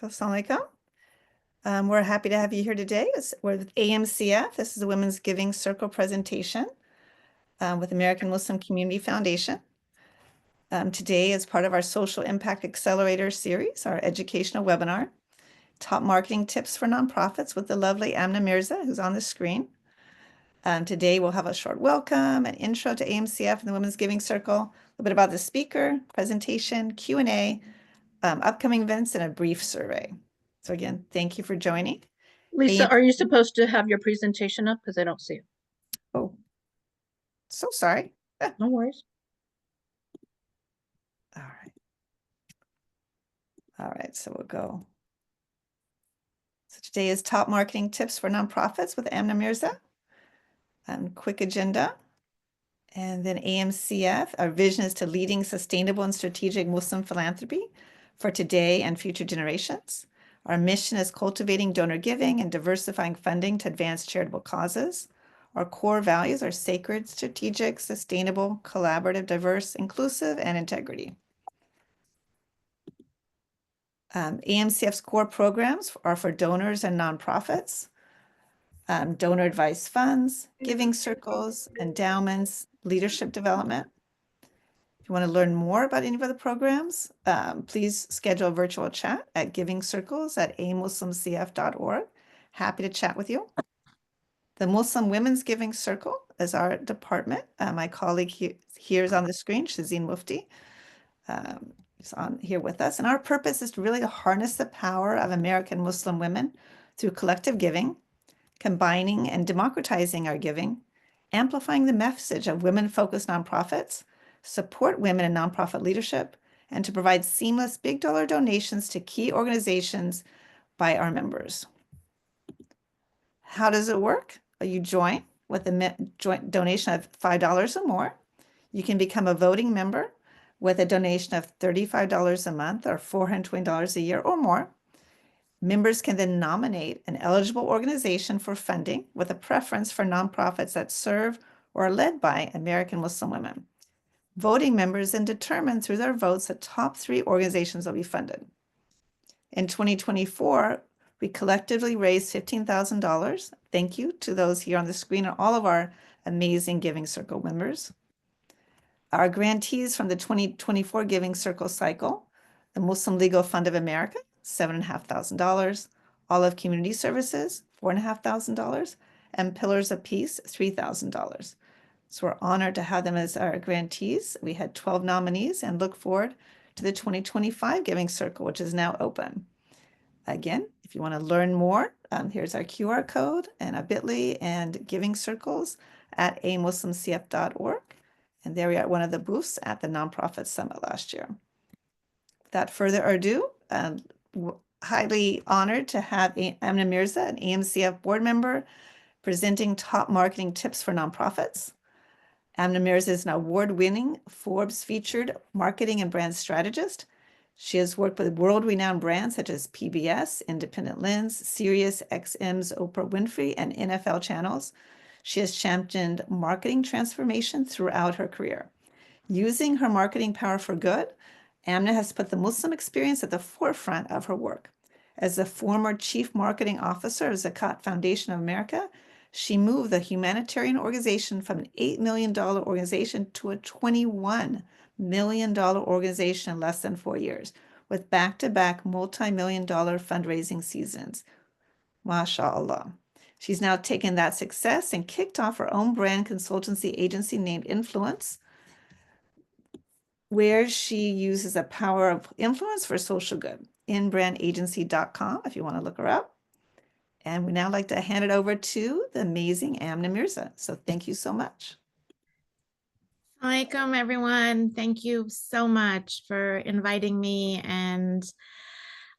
So, Assalamu alaikum. We're happy to have you here today. We're with AMCF. This is a Women's Giving Circle presentation with American Muslim Community Foundation. Today is part of our Social Impact Accelerator series, our educational webinar, Top Marketing Tips for Nonprofits with the lovely Amna Mirza, who's on the screen. Today we'll have a short welcome, an intro to AMCF and the Women's Giving Circle, a little bit about the speaker, presentation, Q&A, upcoming events, and a brief survey. So again, thank you for joining. Lisa, are you supposed to have your presentation up? Because I don't see it. Oh, so sorry. No worries. All right. All right, so we'll go. So today is Top Marketing Tips for Nonprofits with Amna Mirza. Quick agenda. And then AMCF, our vision is to leading sustainable and strategic Muslim philanthropy for today and future generations. Our mission is cultivating donor giving and diversifying funding to advance charitable causes. Our core values are sacred, strategic, sustainable, collaborative, diverse, inclusive, and integrity. AMCF's core programs are for donors and nonprofits, donor advice funds, giving circles, endowments, leadership development. If you want to learn more about any of the programs, please schedule a virtual chat at givingcircles@amuslimcf.org. Happy to chat with you. The Muslim Women's Giving Circle is our department. My colleague here is on the screen, Shazeen Mufti, is on here with us. And our purpose is to really harness the power of American Muslim women through collective giving, combining and democratizing our giving, amplifying the message of women-focused nonprofits, support women in nonprofit leadership, and to provide seamless big dollar donations to key organizations by our members. How does it work? You join with a joint donation of $5 or more. You can become a voting member with a donation of $35 a month or $420 a year or more. Members can then nominate an eligible organization for funding with a preference for nonprofits that serve or are led by American Muslim women. Voting members then determine through their votes the top 3 organizations will be funded. In 2024, we collectively raised $15,000. Thank you to those here on the screen and all of our amazing Giving Circle members. Our grantees from the 2024 Giving Circle cycle, the Muslim Legal Fund of America, $7,500, Olive Community Services, $4,500, and Pillars of Peace, $3,000. So we're honored to have them as our grantees. We had 12 nominees and look forward to the 2025 Giving Circle, which is now open. Again, if you want to learn more, here's our QR code and a bit.ly and Giving Circles at amuslimcf.org. And there we are at one of the booths at the Nonprofit Summit last year. Without further ado, highly honored to have Amna Mirza, an AMCF board member, presenting top marketing tips for nonprofits. Amna Mirza is an award-winning Forbes-featured marketing and brand strategist. She has worked with world-renowned brands such as PBS, Independent Lens, Sirius XM's Oprah Winfrey, and NFL channels. She has championed marketing transformation throughout her career. Using her marketing power for good, Amna has put the Muslim experience at the forefront of her work. As the former chief marketing officer of Zakat Foundation of America, she moved the humanitarian organization from an $8 million organization to a $21 million organization in less than 4 years, with back-to-back multi-million-dollar fundraising seasons. MashaAllah. She's now taken that success and kicked off her own brand consultancy agency named Influence, where she uses the power of influence for social good. inbrandagency.com if you want to look her up. And we now like to hand it over to the amazing Amna Mirza. So thank you so much. Alaikum, everyone. Thank you so much for inviting me. And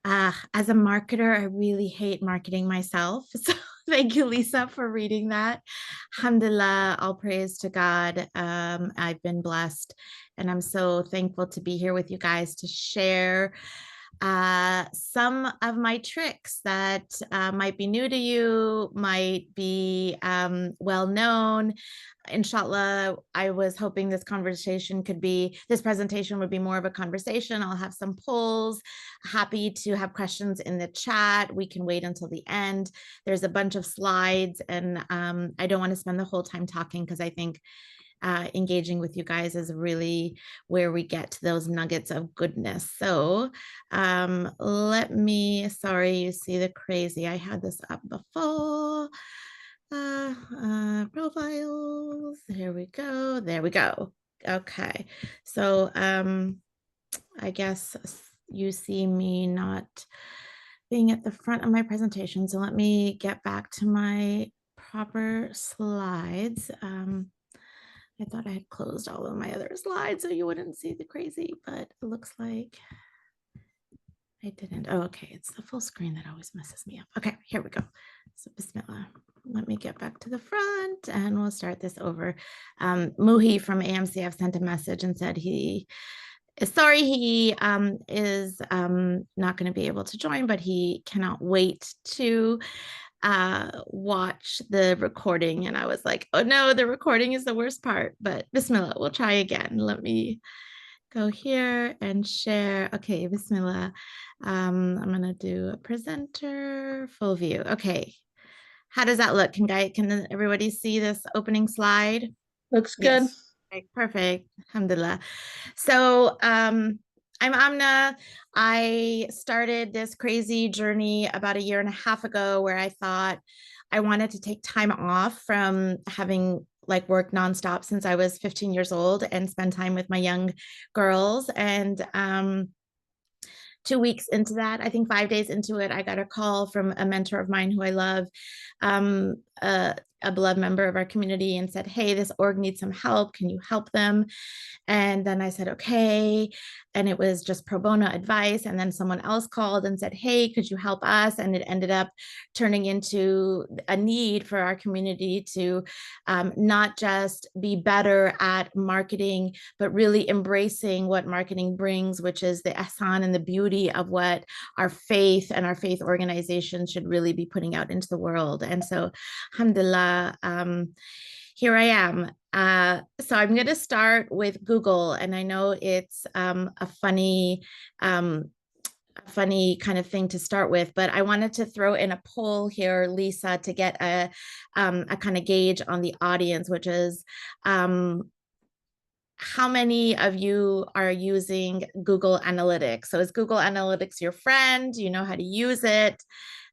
as a marketer, I really hate marketing myself. So thank you, Lisa, for reading that. Alhamdulillah, all praise to God. I've been blessed, and I'm so thankful to be here with you guys to share Some of my tricks that might be new to you, might be well known. Inshallah, I was hoping this presentation would be more of a conversation. I'll have some polls. Happy to have questions in the chat. We can wait until the end. There's a bunch of slides, and I don't want to spend the whole time talking because I think engaging with you guys is really where we get to those nuggets of goodness. So sorry, you see the crazy. I had this up before. Profiles, there we go. Okay, so I guess you see me not being at the front of my presentation. So let me get back to my proper slides. I thought I had closed all of my other slides so you wouldn't see the crazy, but it looks like I didn't. Oh, okay. It's the full screen that always messes me up. Okay, here we go. So Bismillah. Let me get back to the front and we'll start this over. Muhi from AMCF sent a message and said he is sorry he is not going to be able to join, but he cannot wait to watch the recording. And I was like, oh no, the recording is the worst part, but Bismillah, we'll try again. Let me go here and share. Okay, Bismillah. I'm gonna do a presenter full view. Okay, how does that look? Can everybody see this opening slide? Looks good. Yes. Okay, perfect. Alhamdulillah. So I'm Amna. I started this crazy journey about a year and a half ago where I thought I wanted to take time off from having worked nonstop since I was 15 years old and spend time with my young girls. And 2 weeks into that, I think 5 days into it, I got a call from a mentor of mine who I love, a beloved member of our community, and said, hey, this org needs some help. Can you help them? And then I said, okay. And it was just pro bono advice. And then someone else called and said, hey, could you help us? And it ended up turning into a need for our community to not just be better at marketing, but really embracing what marketing brings, which is the ihsan and the beauty of what our faith and our faith organizations should really be putting out into the world. And so, alhamdulillah, here I am. So I'm going to start with Google, and I know it's a funny kind of thing to start with, but I wanted to throw in a poll here, Lisa, to get a kind of gauge on the audience, which is how many of you are using Google Analytics? So is Google Analytics your friend? Do you know how to use it?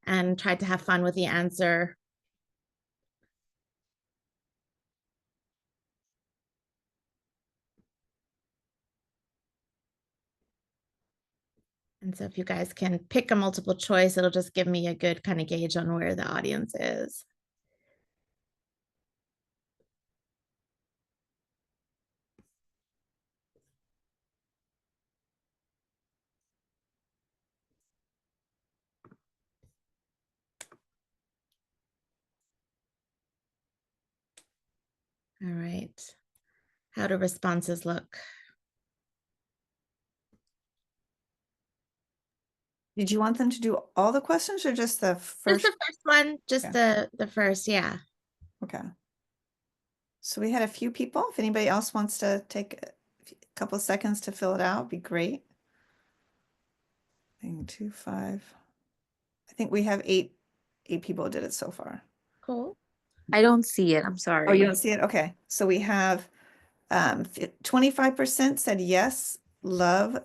And try to have fun with the answer. And so if you guys can pick a multiple choice, it'll just give me a good kind of gauge on where the audience is. All right. How do responses look? Did you want them to do all the questions or just the first? Just the first one, just Okay. the first, yeah. Okay. So we had a few people. If anybody else wants to take a couple of seconds to fill it out, it'd be great. Thing 2-5. I think we have eight people who did it so far. Cool. I don't see it. I'm sorry. Oh, you don't see it? Okay. So we have 25% said yes, love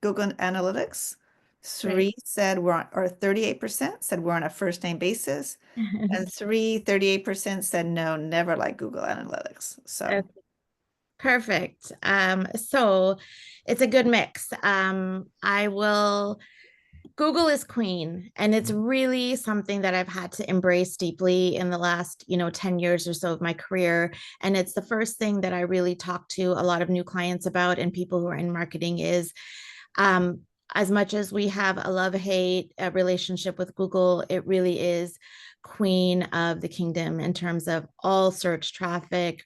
Google Analytics. Three said or 38% said we're on a first name basis. And 38% said no, never like Google Analytics. So Okay. Perfect. So it's a good mix. Google is queen, and it's really something that I've had to embrace deeply in the last, 10 years or so of my career. And it's the first thing that I really talk to a lot of new clients about and people who are in marketing is, as much as we have a love-hate relationship with Google, it really is queen of the kingdom in terms of all search traffic,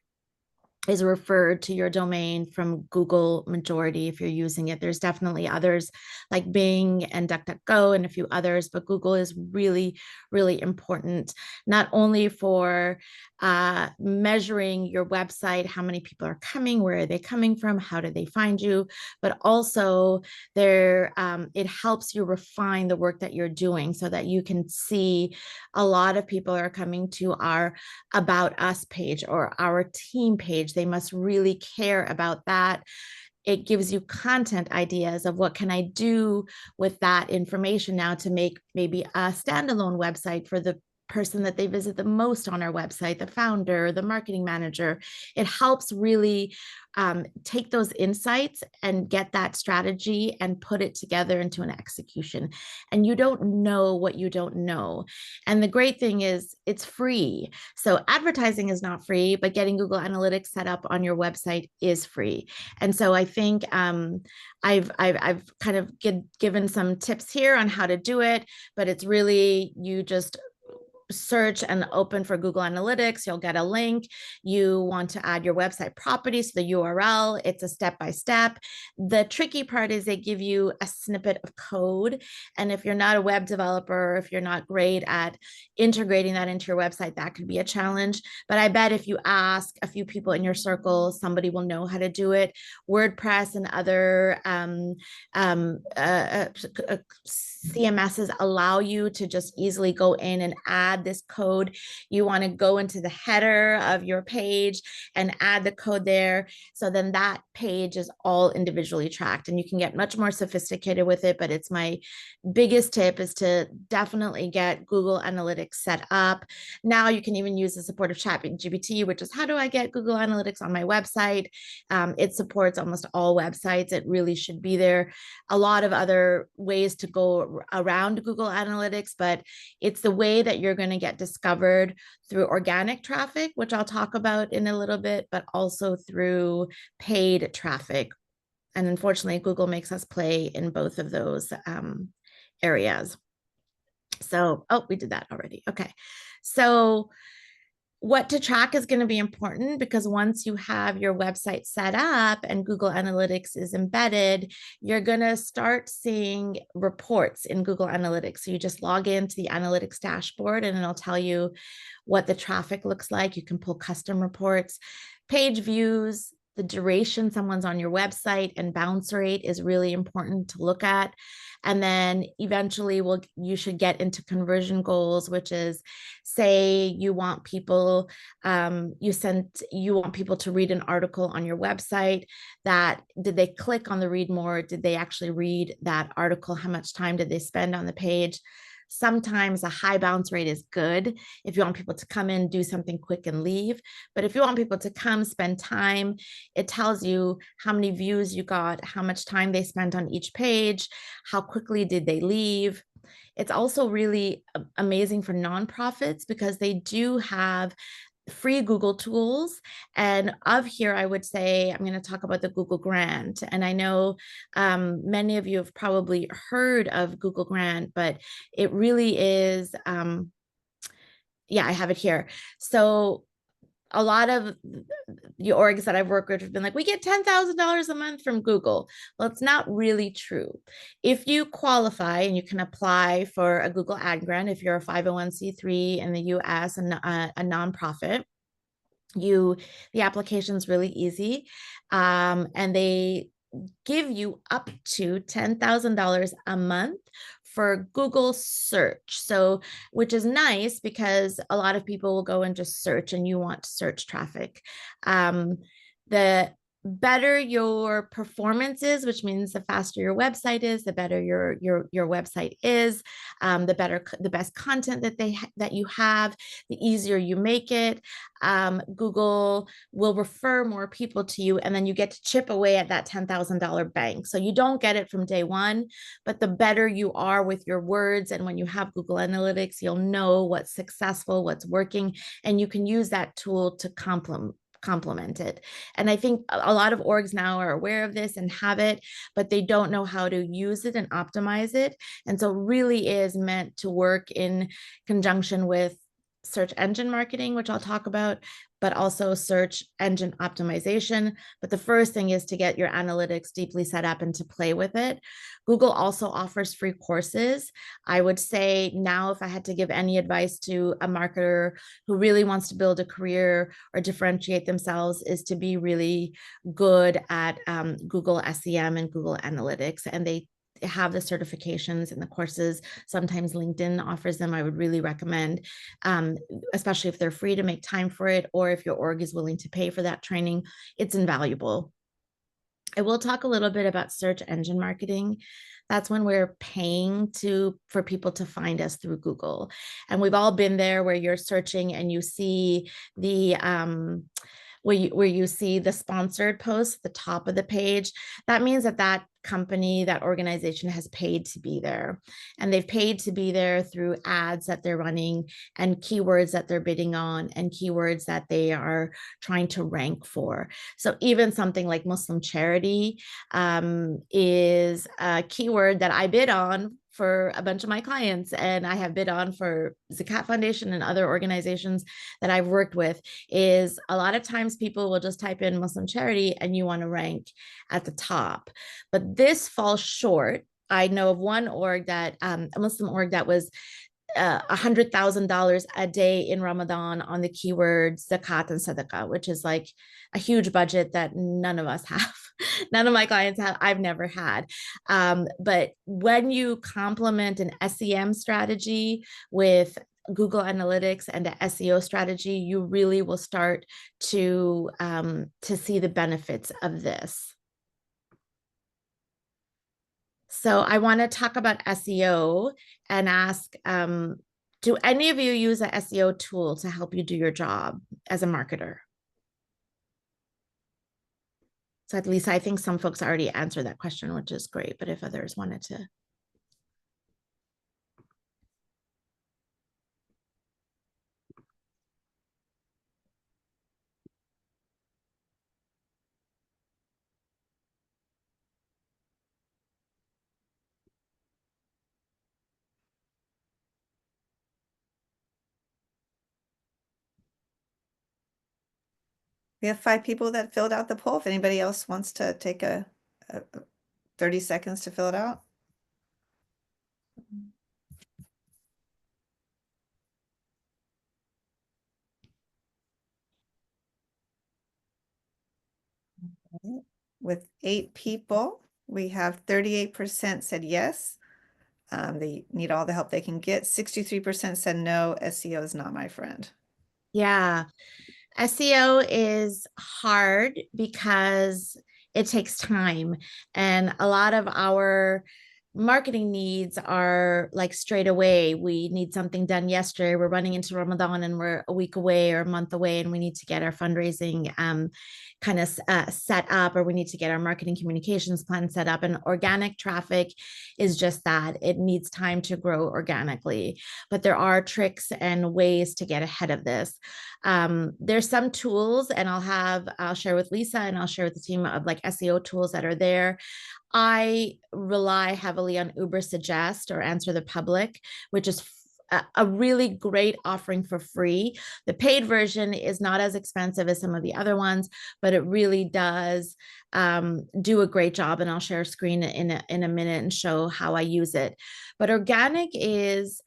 is referred to your domain from Google majority if you're using it. There's definitely others like Bing and DuckDuckGo and a few others, but Google is really, really important, not only for measuring your website, how many people are coming, where are they coming from, how do they find you, but also it helps you refine the work that you're doing so that you can see a lot of people are coming to our About Us page or our team page. They must really care about that. It gives you content ideas of what can I do with that information now to make maybe a standalone website for the person that they visit the most on our website, the founder, the marketing manager. It helps really take those insights and get that strategy and put it together into an execution. And you don't know what you don't know. And the great thing is it's free. So advertising is not free, but getting Google Analytics set up on your website is free. And so I think I've kind of given some tips here on how to do it, but it's really, you just search and open for Google Analytics, you'll get a link. You want to add your website properties, the URL. It's a step-by-step. The tricky part is they give you a snippet of code. And if you're not a web developer, if you're not great at integrating that into your website, that could be a challenge. But I bet if you ask a few people in your circle, somebody will know how to do it. WordPress and other CMSs allow you to just easily go in and add this code. You want to go into the header of your page and add the code there. So then that page is all individually tracked, and you can get much more sophisticated with it. But it's my biggest tip is to definitely get Google Analytics set up. Now you can even use the support of ChatGPT, which is how do I get Google Analytics on my website? It supports almost all websites. It really should be there. A lot of other ways to go around Google Analytics, but it's the way that you're going to get discovered through organic traffic, which I'll talk about in a little bit, but also through paid traffic. And unfortunately, Google makes us play in both of those areas. So, oh, we did that already. Okay. So what to track is going to be important, because once you have your website set up and Google Analytics is embedded, you're going to start seeing reports in Google Analytics. So you just log into the analytics dashboard and it'll tell you what the traffic looks like. You can pull custom reports, page views, the duration someone's on your website, and bounce rate is really important to look at. And then eventually you should get into conversion goals, which is, say you want people, you want people to read an article on your website. Did they click on the read more? Did they actually read that article? How much time did they spend on the page? Sometimes a high bounce rate is good if you want people to come in, do something quick and leave. But if you want people to come, spend time, it tells you how many views you got, how much time they spent on each page, how quickly did they leave. It's also really amazing for nonprofits because they do have free Google tools. And of here, I would say, I'm going to talk about the Google Grant. And I know many of you have probably heard of Google Grant, but it really is, yeah, I have it here. So a lot of the orgs that I've worked with have been like, we get $10,000 a month from Google. Well, it's not really true. If you qualify and you can apply for a Google Ad Grant, if you're a 501c3 in the US and a nonprofit, the application is really easy, and they give you up to $10,000 a month for Google search. So, which is nice because a lot of people will go and just search, and you want search traffic. The better your performance is, which means the faster your website is, the better your website is, the best content that you have, the easier you make it. Google will refer more people to you, and then you get to chip away at that $10,000 bank. So you don't get it from day one, but the better you are with your words, and when you have Google Analytics, you'll know what's successful, what's working, and you can use that tool to complement it. And I think a lot of orgs now are aware of this and have it, but they don't know how to use it and optimize it. And so it really is meant to work in conjunction with search engine marketing, which I'll talk about, but also search engine optimization. But the first thing is to get your analytics deeply set up and to play with it. Google also offers free courses. I would say now, if I had to give any advice to a marketer who really wants to build a career or differentiate themselves, is to be really good at Google SEM and Google Analytics. And they have the certifications and the courses. Sometimes LinkedIn offers them. I would really recommend, especially if they're free, to make time for it, or if your org is willing to pay for that training, it's invaluable. I will talk a little bit about search engine marketing. That's when we're paying for people to find us through Google. And we've all been there, where you're searching and you see the where you see the sponsored post at the top of the page. That means that that company, that organization has paid to be there. And they've paid to be there through ads that they're running and keywords that they're bidding on and keywords that they are trying to rank for. So even something like Muslim charity is a keyword that I bid on for a bunch of my clients, and I have bid on for Zakat Foundation and other organizations that I've worked with. Is a lot of times people will just type in Muslim charity and you want to rank at the top, but this falls short. I know of one org that a Muslim org that was $100,000 a day in Ramadan on the keywords zakat and sadaqah, which is like a huge budget that none of us have. None of my clients have. I've never had. But when you complement an SEM strategy with Google Analytics and an SEO strategy, you really will start to see the benefits of this. So I want to talk about SEO and ask, do any of you use an SEO tool to help you do your job as a marketer? So at least I think some folks already answered that question, which is great. But if others wanted to. We have 5 people that filled out the poll. If anybody else wants to take a 30 seconds to fill it out. With 8 people, we have 38% said yes. They need all the help they can get. 63% said no, SEO is not my friend. Yeah. SEO is hard because it takes time, and a lot of our marketing needs are like straight away. We need something done yesterday. We're running into Ramadan and we're a week away or a month away, and we need to get our fundraising kind of set up, or we need to get our marketing communications plan set up. And organic traffic is just that. It needs time to grow organically, but there are tricks and ways to get ahead of this. There's some tools, and I'll share with Lisa and I'll share with the team of like SEO tools that are there. I rely heavily on Ubersuggest or Answer the Public, which is a really great offering for free. The paid version is not as expensive as some of the other ones, but it really does do a great job. And I'll share a screen in a minute and show how I use it. But organic is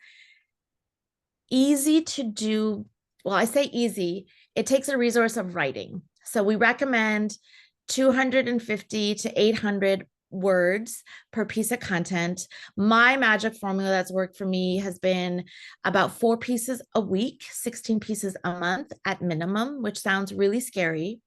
easy to do. Well, I say easy. It takes a resource of writing. So we recommend 250 to 800 words per piece of content. My magic formula that's worked for me has been about 4 pieces a week, 16 pieces a month at minimum, which sounds really scary.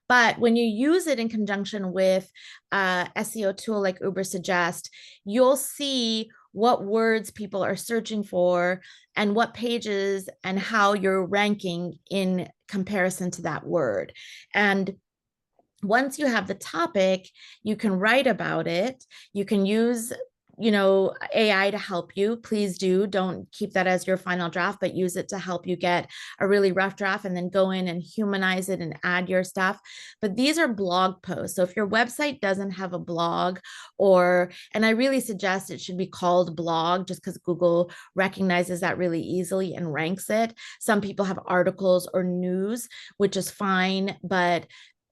But when you use it in conjunction with a SEO tool like Ubersuggest, you'll see what words people are searching for and what pages and how you're ranking in comparison to that word. And once you have the topic, you can write about it. You can use AI to help you, please do. Don't keep that as your final draft, but use it to help you get a really rough draft and then go in and humanize it and add your stuff. But these are blog posts. So if your website doesn't have a blog, and I really suggest it should be called blog just because Google recognizes that really easily and ranks it. Some people have articles or news, which is fine, but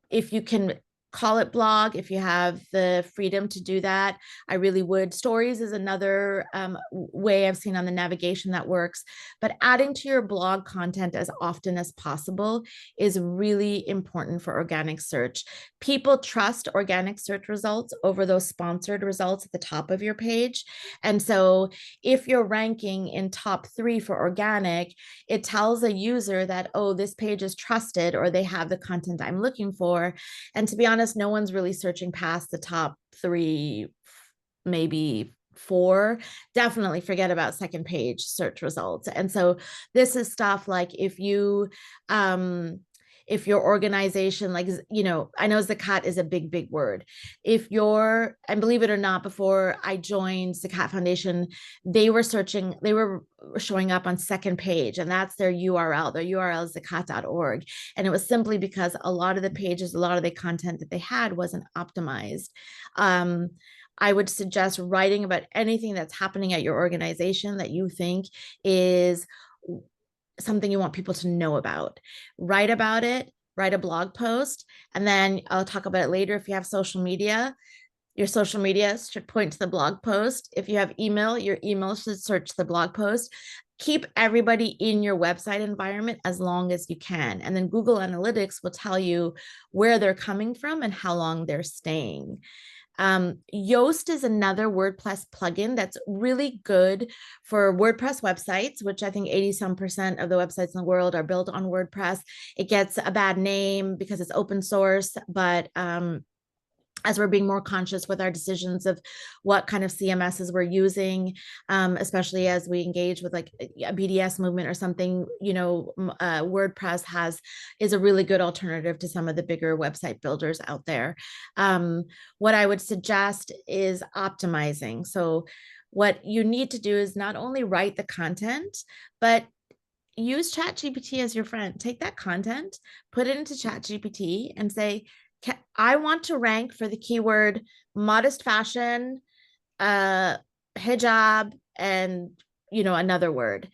if you can call it blog, if you have the freedom to do that, I really would. Stories is another way I've seen on the navigation that works, but adding to your blog content as often as possible is really important for organic search. People trust organic search results over those sponsored results at the top of your page. And so if you're ranking in top 3 for organic, it tells a user that, oh, this page is trusted or they have the content I'm looking for. And to be honest, no one's really searching past the top 3, maybe 4. Definitely forget about second page search results. And so this is stuff like if your organization, like, I know Zakat is a big word. And believe it or not, before I joined Zakat Foundation, they were showing up on second page, and that's their URL. Their URL is zakat.org. And it was simply because a lot of the pages, a lot of the content that they had wasn't optimized. I would suggest writing about anything that's happening at your organization that you think is something you want people to know about. Write about it, write a blog post, and then I'll talk about it later. If you have social media, your social media should point to the blog post. If you have email, your email should search the blog post. Keep everybody in your website environment as long as you can. And then Google Analytics will tell you where they're coming from and how long they're staying. Yoast is another WordPress plugin that's really good for WordPress websites, which I think 80% of the websites in the world are built on WordPress. It gets a bad name because it's open source, but as we're being more conscious with our decisions of what kind of CMSs we're using, especially as we engage with like a BDS movement or something, WordPress is a really good alternative to some of the bigger website builders out there. What I would suggest is optimizing. So what you need to do is not only write the content, but use ChatGPT as your friend. Take that content, put it into ChatGPT and say, I want to rank for the keyword modest fashion, hijab, and another word.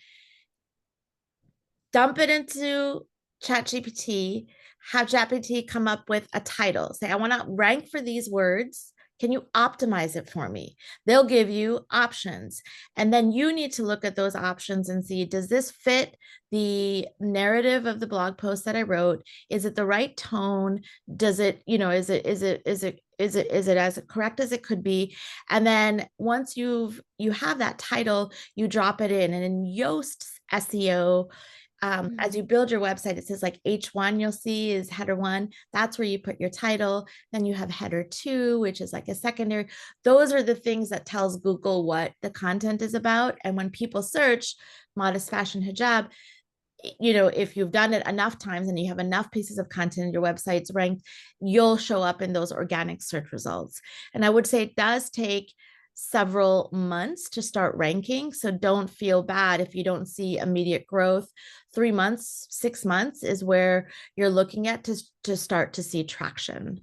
Dump it into ChatGPT, have ChatGPT come up with a title. Say, I want to rank for these words. Can you optimize it for me? They'll give you options. And then you need to look at those options and see, does this fit the narrative of the blog post that I wrote? Is it the right tone? Does it, is it as correct as it could be? And then once you have that title, you drop it in. And in Yoast's SEO, as you build your website, it says like H1, you'll see is header 1. That's where you put your title. Then you have header 2, which is like a secondary. Those are the things that tells Google what the content is about. And when people search modest fashion hijab, if you've done it enough times and you have enough pieces of content in your website's ranked, you'll show up in those organic search results. And I would say it does take several months to start ranking. So don't feel bad if you don't see immediate growth. 3 months, 6 months is where you're looking at to start to see traction.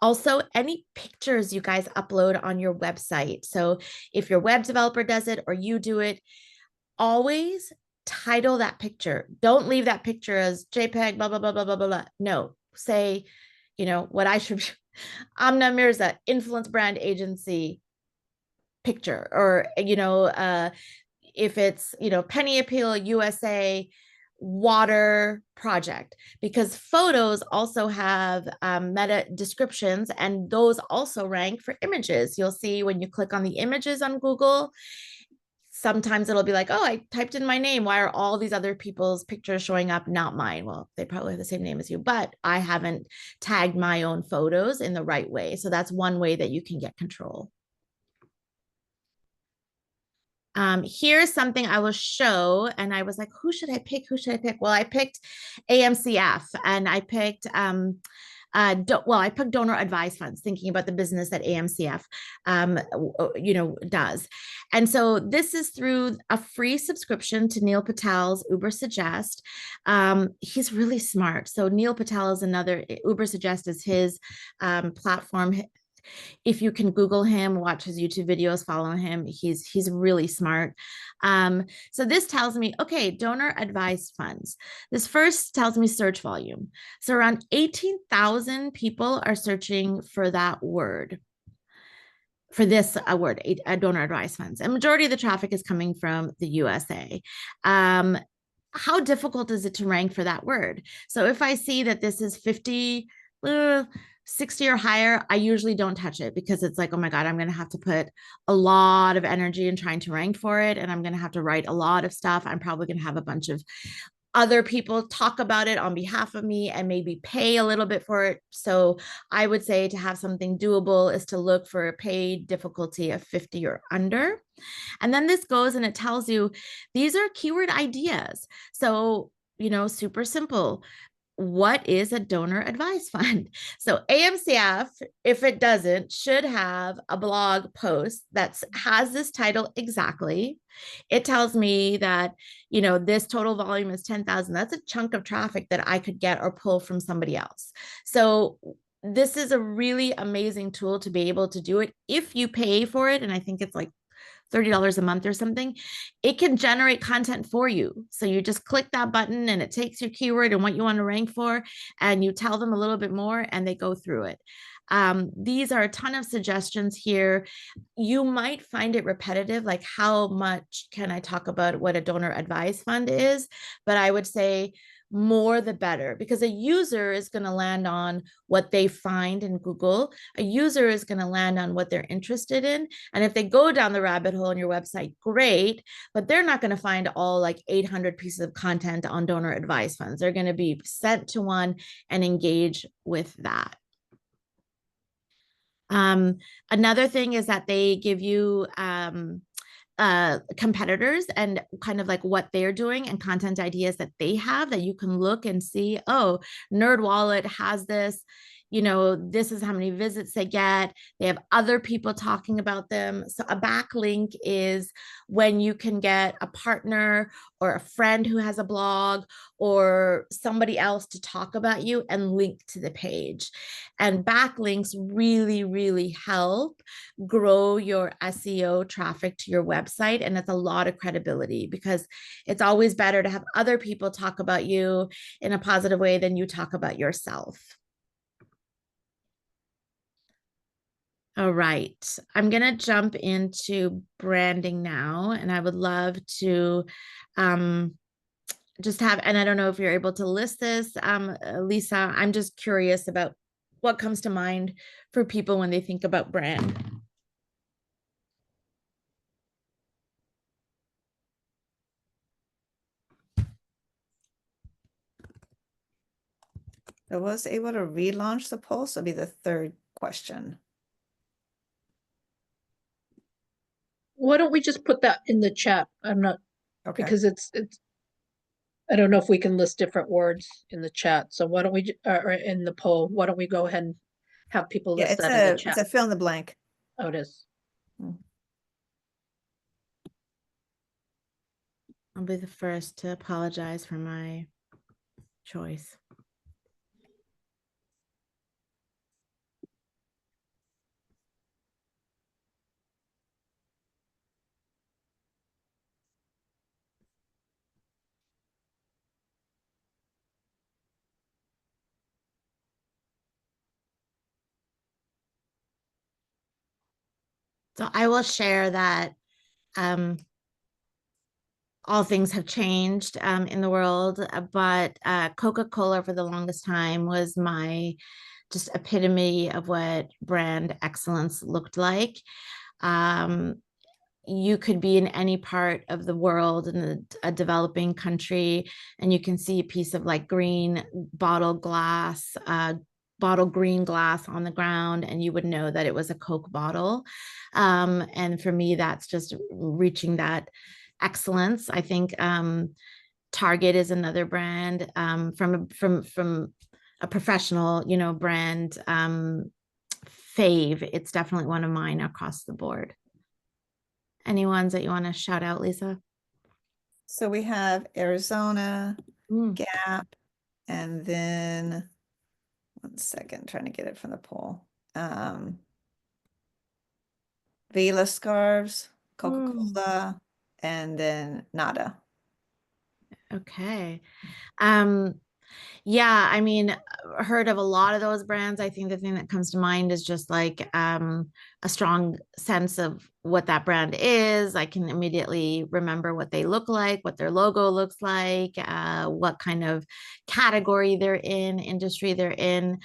Also, any pictures you guys upload on your website. So if your web developer does it or you do it, always title that picture. Don't leave that picture as JPEG, blah, blah, blah, blah, blah, blah, blah. No, say, what I should Amna Mirza, influence brand agency picture, or, if it's, Penny Appeal USA water project, because photos also have meta descriptions and those also rank for images. You'll see when you click on the images on Google, sometimes it'll be like, oh, I typed in my name. Why are all these other people's pictures showing up, not mine? Well, they probably have the same name as you, but I haven't tagged my own photos in the right way. So that's one way that you can get control. Here's something I will show. And I was like, who should I pick? Who should I pick? Well, I picked AMCF and I picked Well, I put donor advised funds, thinking about the business that AMCF, does. And so this is through a free subscription to Neil Patel's Uber Suggest. He's really smart. So Neil Patel is another, Uber Suggest is his platform. If you can Google him, watch his YouTube videos, follow him, he's really smart. So this tells me, okay, donor advised funds. This first tells me search volume. So around 18,000 people are searching for that word, for this word, donor advised funds. And majority of the traffic is coming from the USA. How difficult is it to rank for that word? So if I see that this is 50, 60 or higher, I usually don't touch it, because it's like, oh my God, I'm going to have to put a lot of energy in trying to rank for it. And I'm going to have to write a lot of stuff. I'm probably going to have a bunch of other people talk about it on behalf of me and maybe pay a little bit for it. So I would say to have something doable is to look for a paid difficulty of 50 or under. And then this goes and it tells you, these are keyword ideas. So, super simple. What is a donor advised fund? So AMCF, if it doesn't, should have a blog post that has this title exactly. It tells me that, this total volume is 10,000. That's a chunk of traffic that I could get or pull from somebody else. So this is a really amazing tool to be able to do it if you pay for it. And I think it's like $30 a month or something. It can generate content for you. So you just click that button and it takes your keyword and what you want to rank for, and you tell them a little bit more and they go through it. These are a ton of suggestions here. You might find it repetitive, like how much can I talk about what a donor advised fund is? But I would say more the better, because a user is going to land on what they find in Google. A user is going to land on what they're interested in. And if they go down the rabbit hole on your website, great, but they're not going to find all like 800 pieces of content on donor advised funds. They're going to be sent to one and engage with that. Another thing is that they give you competitors and kind of like what they're doing and content ideas that they have that you can look and see, oh, NerdWallet has this, this is how many visits they get. They have other people talking about them. So a backlink is when you can get a partner or a friend who has a blog or somebody else to talk about you and link to the page. And backlinks really, really help grow your SEO traffic to your website. And it's a lot of credibility, because it's always better to have other people talk about you in a positive way than you talk about yourself. All right, I'm going to jump into branding now, and I would love to just have, and I don't know if you're able to list this, Lisa, I'm just curious about what comes to mind for people when they think about brand. I was able to relaunch the poll, so it'll be the third question. Why don't we just put that in the chat? I'm not, Okay. because it's, I don't know if we can list different words in the chat. So why don't we, or in the poll, why don't we go ahead and have people Yeah, list it's that in the it's chat? a fill in the blank. Oh, it is. I'll be the first to apologize for my choice. So I will share that all things have changed in the world, but Coca-Cola for the longest time was my just epitome of what brand excellence looked like. You could be in any part of the world in a developing country, and you can see a piece of like green bottle green glass on the ground, and you would know that it was a Coke bottle. And for me, that's just reaching that excellence. I think Target is another brand from a professional, you know, brand fave. It's definitely one of mine across the board. Any ones that you want to shout out, Lisa? So we have Arizona, Mm, Gap, and then 1 second, trying to get it from the poll. Vela scarves, Coca-Cola, and then Nada. okay. Yeah, I mean, heard of a lot of those brands. I think the thing that comes to mind is just like a strong sense of what that brand is. I can immediately remember what they look like, what their logo looks like, what kind of category they're in, industry they're in.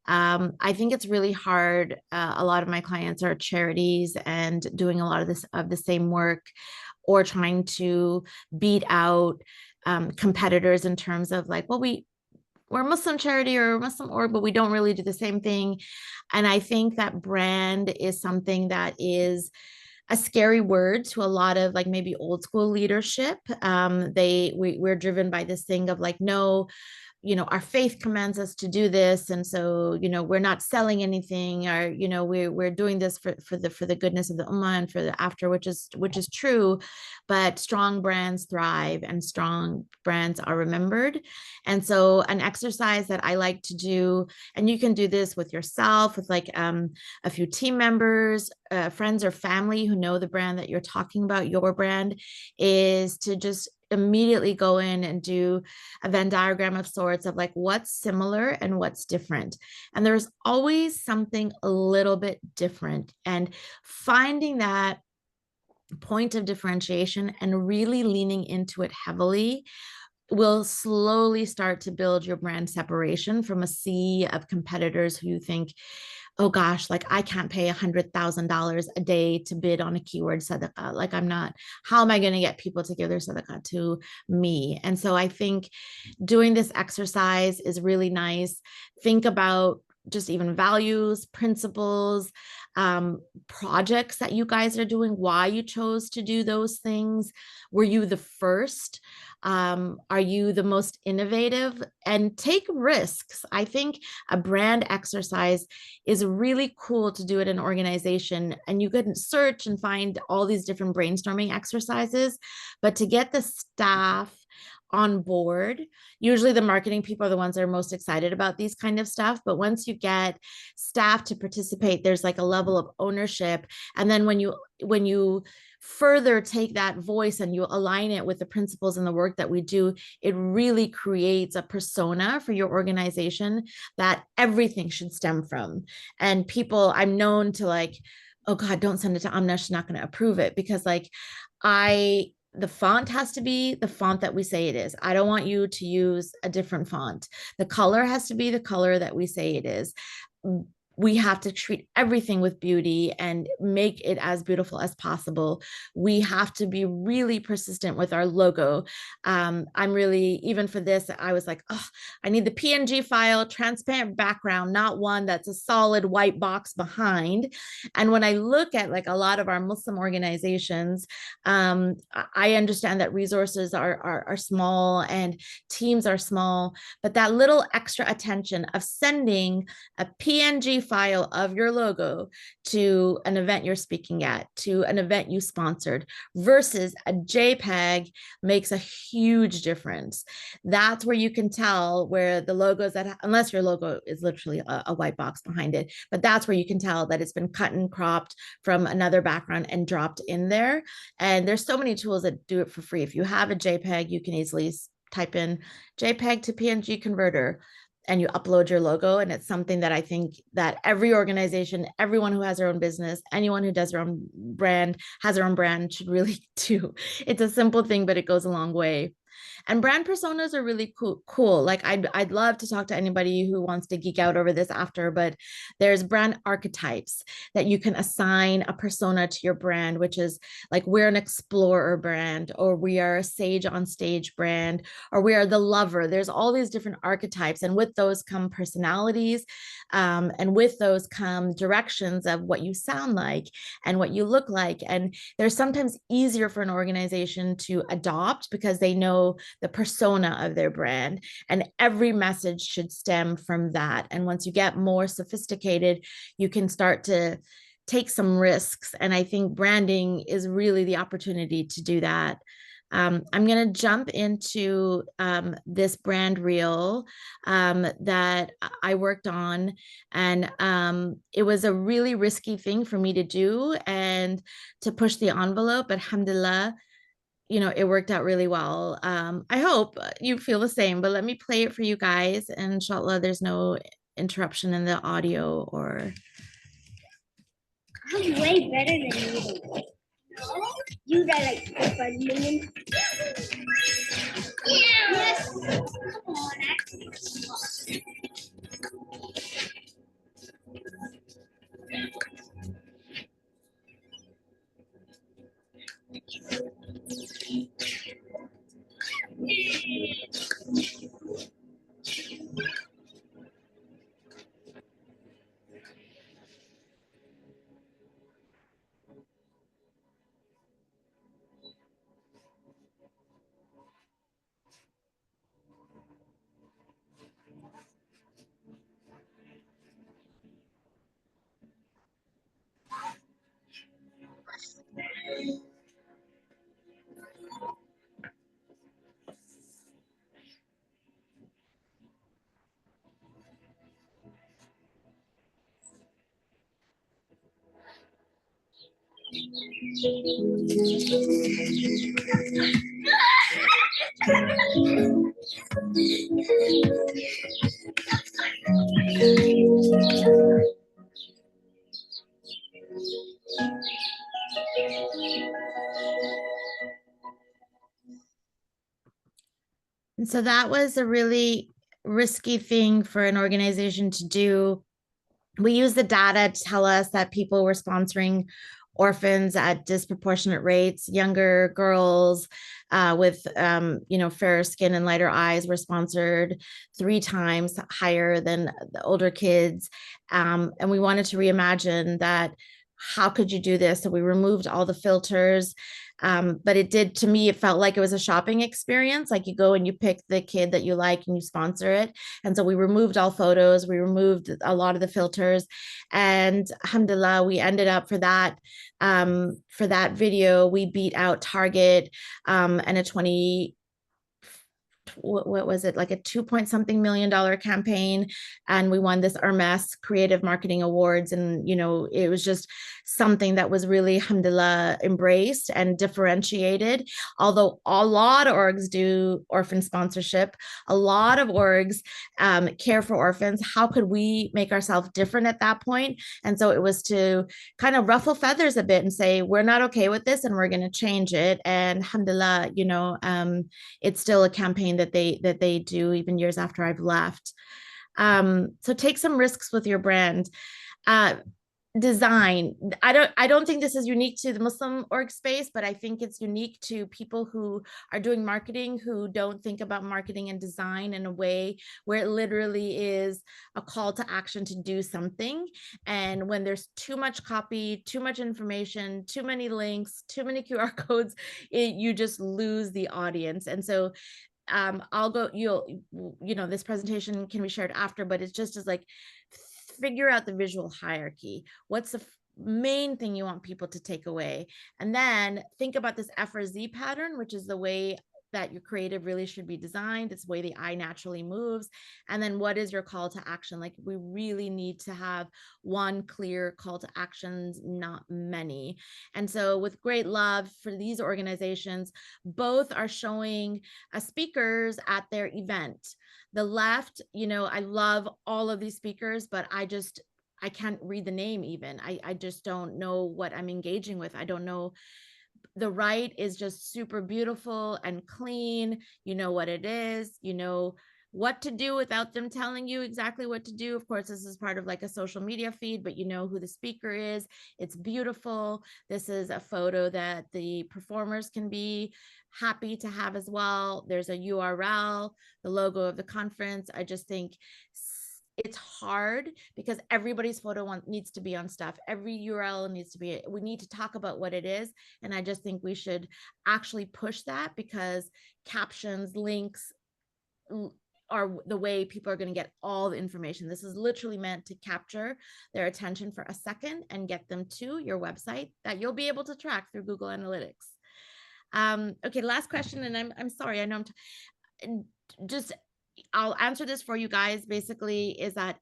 I think it's really hard. A lot of my clients are charities and doing a lot of the same work, or trying to beat out competitors in terms of like, well, we're a Muslim charity or Muslim org, but we don't really do the same thing. And I think that brand is something that is a scary word to a lot of like maybe old school leadership. We're driven by this thing of like, no, you know, our faith commands us to do this, and so, you know, we're not selling anything, or, you know, we're doing this for the goodness of the ummah and for the after, which is true. But strong brands thrive and strong brands are remembered. And so an exercise that I like to do, and you can do this with yourself, with like a few team members, friends or family who know the brand that you're talking about, your brand, is to just immediately go in and do a Venn diagram of sorts of like what's similar and what's different. And there's always something a little bit different, and finding that point of differentiation and really leaning into it heavily will slowly start to build your brand separation from a sea of competitors who you think, oh gosh, like I can't pay $100,000 a day to bid on a keyword sadaqah. Like how am I going to get people to give their sadaqah to me? And so I think doing this exercise is really nice. Think about just even values, principles, projects that you guys are doing, why you chose to do those things. Were you the first? Are you the most innovative? And take risks. I think a brand exercise is really cool to do at an organization, and you can search and find all these different brainstorming exercises, but to get the staff on board, usually the marketing people are the ones that are most excited about these kind of stuff. But once you get staff to participate, there's like a level of ownership. And then when you further take that voice and you align it with the principles and the work that we do, it really creates a persona for your organization that everything should stem from. And people, I'm known to like, oh God, don't send it to Amna, she's not going to approve it, because like the font has to be the font that we say it is. I don't want you to use a different font. The color has to be the color that we say it is. We have to treat everything with beauty and make it as beautiful as possible. We have to be really persistent with our logo. I'm really, even for this, I was like, oh, I need the PNG file, transparent background, not one that's a solid white box behind. And when I look at like a lot of our Muslim organizations, I understand that resources are small and teams are small, but that little extra attention of sending a PNG file of your logo to an event you're speaking at, to an event you sponsored, versus a JPEG makes a huge difference. That's where you can tell where the logos that, unless your logo is literally a white box behind it, but that's where you can tell that it's been cut and cropped from another background and dropped in there. And there's so many tools that do it for free. If you have a JPEG, you can easily type in JPEG to PNG converter, and you upload your logo. And it's something that I think that every organization, everyone who has their own business, anyone who does their own brand, has their own brand, should really do. It's a simple thing, but it goes a long way. And brand personas are really cool. Like I'd love to talk to anybody who wants to geek out over this after, but there's brand archetypes that you can assign a persona to your brand, which is like, we're an explorer brand, or we are a sage on stage brand, or we are the lover. There's all these different archetypes. And with those come personalities. And with those come directions of what you sound like and what you look like. And they're sometimes easier for an organization to adopt because they know show the persona of their brand. And every message should stem from that. And once you get more sophisticated, you can start to take some risks. And I think branding is really the opportunity to do that. I'm going to jump into this brand reel that I worked on. And it was a really risky thing for me to do and to push the envelope. But alhamdulillah, you know, it worked out really well. I hope you feel the same, but let me play it for you guys. And inshallah, there's no interruption in the audio or. I'm way better than you. You got like 5 million. Yes. Come on, And so that was a really risky thing for an organization to do. We use the data to tell us that people were sponsoring orphans at disproportionate rates. Younger girls with fairer skin and lighter eyes were sponsored 3 times higher than the older kids. And we wanted to reimagine that. How could you do this? So we removed all the filters. But it did, to me, it felt like it was a shopping experience. Like you go and you pick the kid that you like and you sponsor it. And so we removed all photos. We removed a lot of the filters. And alhamdulillah, we ended up for that video, we beat out Target and a what was it, like a $2 million campaign, and we won this Hermes Creative Marketing Awards. And it was just something that was really, alhamdulillah, embraced and differentiated. Although a lot of orgs do orphan sponsorship, a lot of orgs care for orphans. How could we make ourselves different at that point? And so it was to kind of ruffle feathers a bit and say, we're not okay with this and we're going to change it. And alhamdulillah, it's still a campaign that they do even years after I've left. So take some risks with your brand. Design. I don't think this is unique to the Muslim org space, but I think it's unique to people who are doing marketing, who don't think about marketing and design in a way where it literally is a call to action to do something. And when there's too much copy, too much information, too many links, too many QR codes, you just lose the audience. And so I'll go, this presentation can be shared after, but it's just as like, figure out the visual hierarchy. What's the main thing you want people to take away? And then think about this F or Z pattern, which is the way that your creative really should be designed. It's the way the eye naturally moves. And then what is your call to action? Like, we really need to have one clear call to actions, not many. And so with great love for these organizations, both are showing speakers at their event. The left, I love all of these speakers, but I can't read the name even. I just don't know what I'm engaging with. I don't know. The right is just super beautiful and clean. You know what it is, what to do without them telling you exactly what to do. Of course, this is part of like a social media feed, but you know who the speaker is. It's beautiful. This is a photo that the performers can be happy to have as well. There's a URL, the logo of the conference. I just think it's hard because everybody's photo needs to be on stuff. Every URL needs to be, we need to talk about what it is. And I just think we should actually push that, because captions, links are the way people are going to get all the information. This is literally meant to capture their attention for a second and get them to your website that you'll be able to track through Google Analytics. Okay, last question, and I'm sorry, I know I'll answer this for you guys. Basically, is that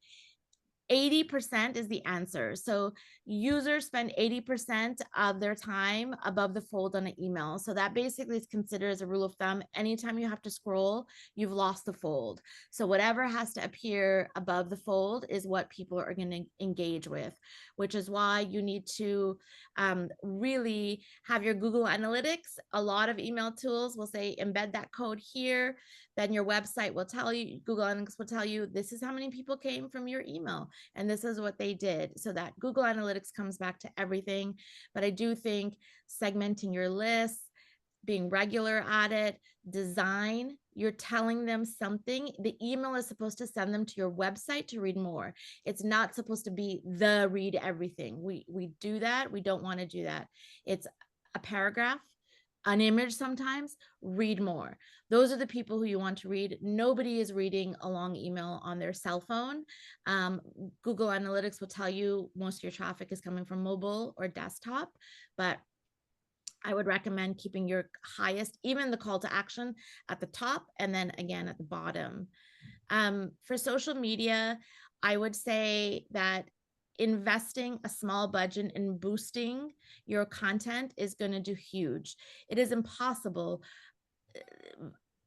80% is the answer. So users spend 80% of their time above the fold on an email. So that basically is considered as a rule of thumb. Anytime you have to scroll, you've lost the fold. So whatever has to appear above the fold is what people are going to engage with, which is why you need to really have your Google Analytics. A lot of email tools will say, embed that code here. Then your website will tell you, Google Analytics will tell you, this is how many people came from your email. And this is what they did. So that Google Analytics comes back to everything. But I do think segmenting your lists, being regular at it, design, you're telling them something. The email is supposed to send them to your website to read more. It's not supposed to be the read everything. We do that. We don't want to do that. It's a paragraph, an image, sometimes read more. Those are the people who you want to read. Nobody is reading a long email on their cell phone. Google Analytics will tell you most of your traffic is coming from mobile or desktop, but I would recommend keeping your highest, even the call to action, at the top and then again at the bottom. For social media, I would say that investing a small budget in boosting your content is going to do huge. It is impossible,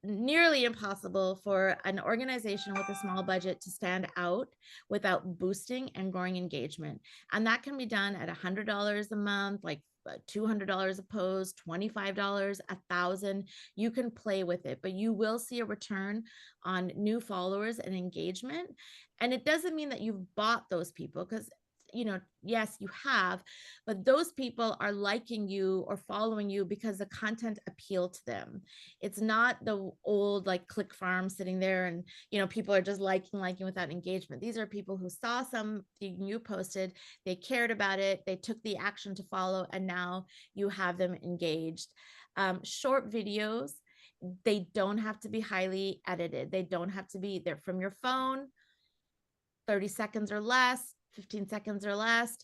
nearly impossible, for an organization with a small budget to stand out without boosting and growing engagement. And that can be done at $100 a month, like $200 a post, $25, $1,000. You can play with it, but you will see a return on new followers and engagement. And it doesn't mean that you've bought those people, because yes, you have, but those people are liking you or following you because the content appealed to them. It's not the old like click farm sitting there and people are just liking without engagement. These are people who saw something you posted, they cared about it, they took the action to follow, and now you have them engaged. Short videos, they don't have to be highly edited. They don't have to be there from your phone, 30 seconds or less, 15 seconds or less.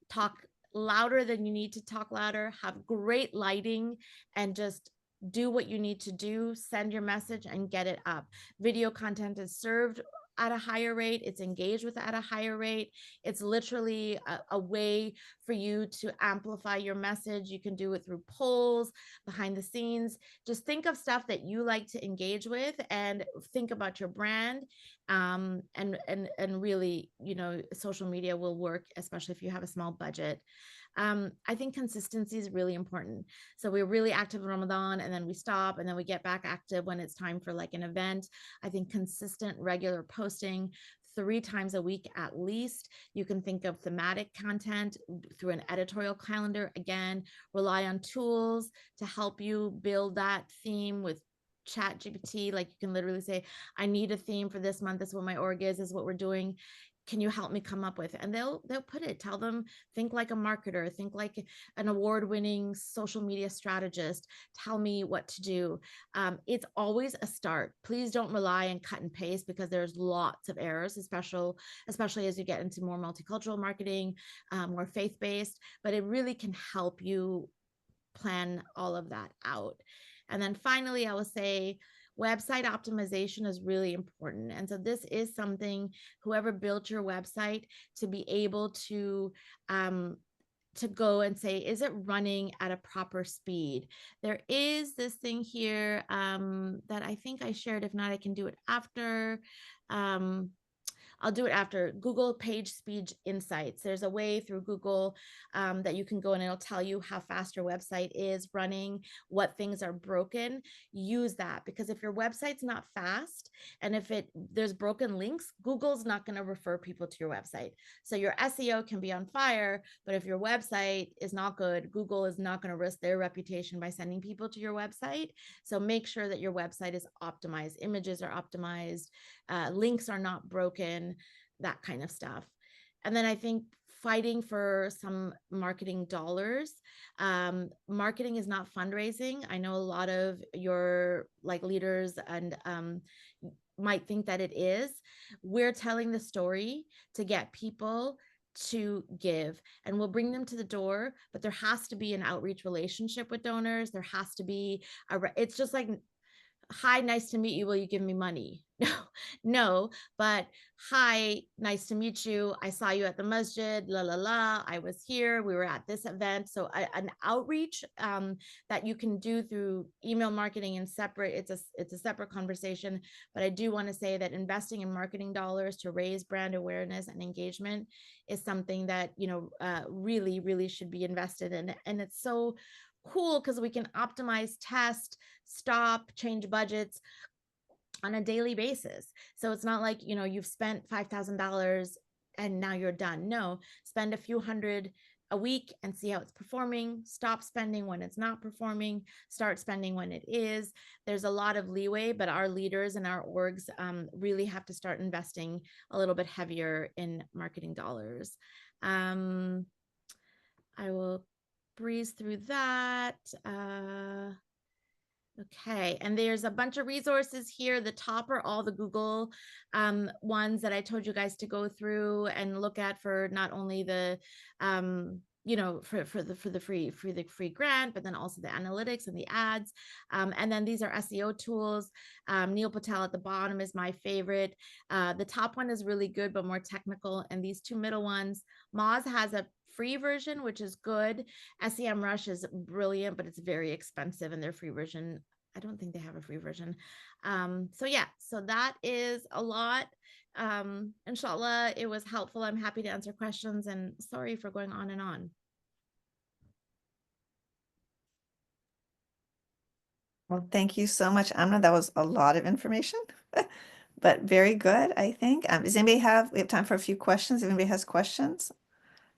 Talk louder than you need to talk louder, have great lighting, and just do what you need to do. Send your message and get it up. Video content is served at a higher rate. It's engaged with at a higher rate. It's literally a way for you to amplify your message. You can do it through polls, behind the scenes. Just think of stuff that you like to engage with and think about your brand. And really, social media will work, especially if you have a small budget. I think consistency is really important. So we're really active in Ramadan, and then we stop, and then we get back active when it's time for like an event. I think consistent, regular posting 3 times a week at least. You can think of thematic content through an editorial calendar. Again, rely on tools to help you build that theme with ChatGPT. Like you can literally say, I need a theme for this month. This is what my org is what we're doing. Can you help me come up with it? And they'll put it. Tell them, think like a marketer, think like an award-winning social media strategist. Tell me what to do. It's always a start. Please don't rely on cut and paste, because there's lots of errors, especially as you get into more multicultural marketing, more faith-based, but it really can help you plan all of that out. And then finally, I will say, website optimization is really important. And so this is something, whoever built your website, to be able to go and say, is it running at a proper speed? There is this thing here that I think I shared. If not, I can do it after. I'll do it after. Google Page Speed Insights. There's a way through Google that you can go and it'll tell you how fast your website is running, what things are broken. Use that, because if your website's not fast and if there's broken links, Google's not going to refer people to your website. So your SEO can be on fire, but if your website is not good, Google is not going to risk their reputation by sending people to your website. So make sure that your website is optimized. Images are optimized. Links are not broken. that kind of stuff. And then I think fighting for some marketing dollars. Marketing is not fundraising. I know a lot of your like leaders and might think that it is. We're telling the story to get people to give, and we'll bring them to the door, but there has to be an outreach relationship with donors. There has to be it's just like, hi, nice to meet you. Will you give me money? No, but hi, nice to meet you. I saw you at the masjid, la, la, la. I was here. We were at this event. So an outreach that you can do through email marketing and separate, it's a separate conversation. But I do want to say that investing in marketing dollars to raise brand awareness and engagement is something that, you know, really, really should be invested in. And it's so cool because we can optimize, test, stop, change budgets on a daily basis. So it's not like, you know, you've spent $5,000 and now you're done. No, spend a few hundred a week and see how it's performing. Stop spending when it's not performing. Start spending when it is. There's a lot of leeway, but our leaders and our orgs really have to start investing a little bit heavier in marketing dollars. I will breeze through that. Okay, and there's a bunch of resources here. The top are all the Google ones that I told you guys to go through and look at for not only the you know, for the free grant, but then also the analytics and the ads. And then these are SEO tools. Neil Patel at the bottom is my favorite. The top one is really good, but more technical. And these two middle ones, Moz has a free version, which is good. SEMrush is brilliant, but it's very expensive, and their free version, I don't think they have a free version. So yeah, so that is a lot. Inshallah, it was helpful. I'm happy to answer questions, and sorry for going on and on. Well, thank you so much, Amna. That was a lot of information, but very good, I think. Does anybody we have time for a few questions? If anybody has questions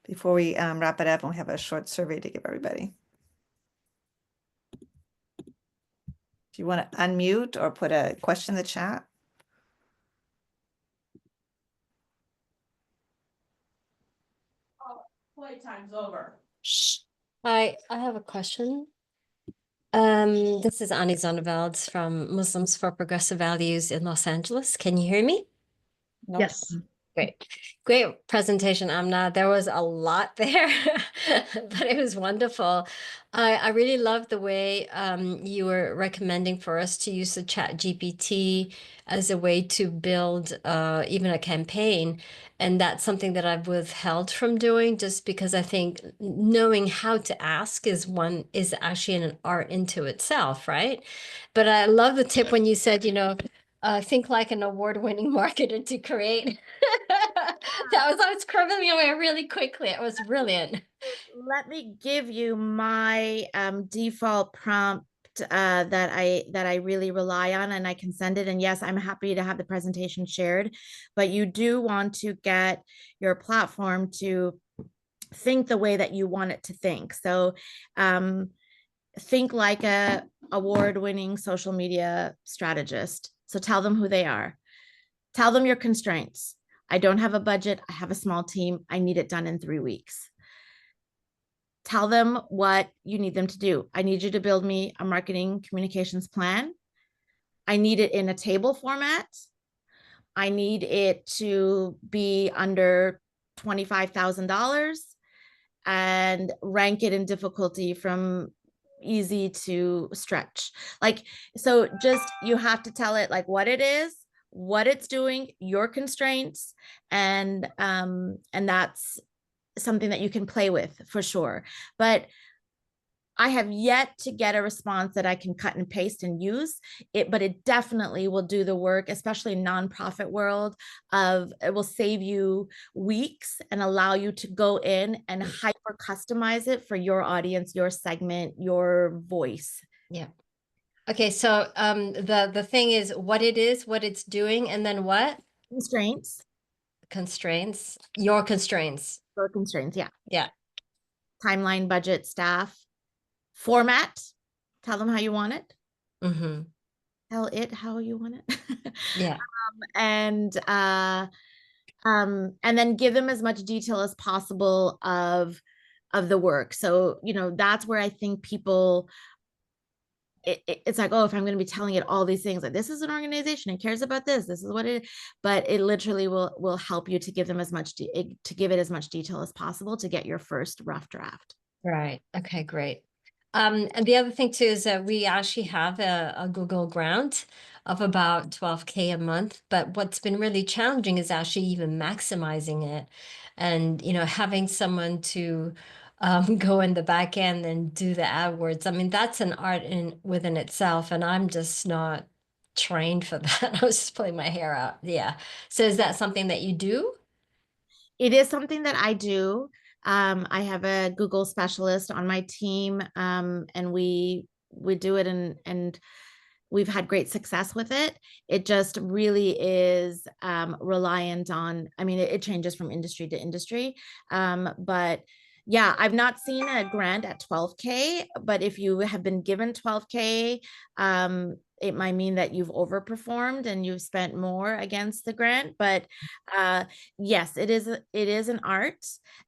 before we wrap it up, and we have a short survey to give everybody. If you want to unmute or put a question in the chat. Playtime's over. Hi, I have a question. This is Annie Zonneveld from Muslims for Progressive Values in Los Angeles. Can you hear me? Nope. Yes. Great presentation, Amna. There was a lot there, but it was wonderful. I really love the way you were recommending for us to use the ChatGPT as a way to build even a campaign. And that's something that I've withheld from doing, just because I think knowing how to ask is actually an art into itself, right? But I love the tip when you said, you know, think like an award-winning marketer to create. I was scribbling away really quickly. It was brilliant. Let me give you my default prompt that I really rely on, and I can send it. And yes, I'm happy to have the presentation shared, but you do want to get your platform to think the way that you want it to think. So think like a award-winning social media strategist. So tell them who they are. Tell them your constraints. I don't have a budget. I have a small team. I need it done in 3 weeks. Tell them what you need them to do. I need you to build me a marketing communications plan. I need it in a table format. I need it to be under $25,000 and rank it in difficulty from easy to stretch. Like, so just, you have to tell it like what it is, what it's doing, your constraints, and that's something that you can play with for sure. But I have yet to get a response that I can cut and paste and use it, but it definitely will do the work, especially in nonprofit world, of it will save you weeks and allow you to go in and hyper customize it for your audience, your segment, your voice. Yeah. Okay, so the thing is what it is, what it's doing, and then what? Constraints. Constraints. Your constraints. Your constraints, yeah. Yeah. Timeline, budget, staff. Format. Tell them how you want it. Mm-hmm. Tell it how you want it. Yeah. And And then give them as much detail as possible of the work. So, you know, that's where I think people, it's like, oh, if I'm going to be telling it all these things, like this is an organization, it cares about this is what it, but it literally will help you to give them as much, to give it as much detail as possible to get your first rough draft. Right. Okay, great. And the other thing too is that we actually have a Google grant of about 12K a month, but what's been really challenging is actually even maximizing it, and having someone to go in the back end and do the AdWords. I mean, that's an art within itself, and I'm just not trained for that. I was just pulling my hair out. Yeah. So is that something that you do? It is something that I do. I have a Google specialist on my team, and we do it, and we've had great success with it. It just really is reliant on, I mean, it changes from industry to industry. But yeah, I've not seen a grant at 12K, but if you have been given 12K, it might mean that you've overperformed and you've spent more against the grant. But yes, it is an art,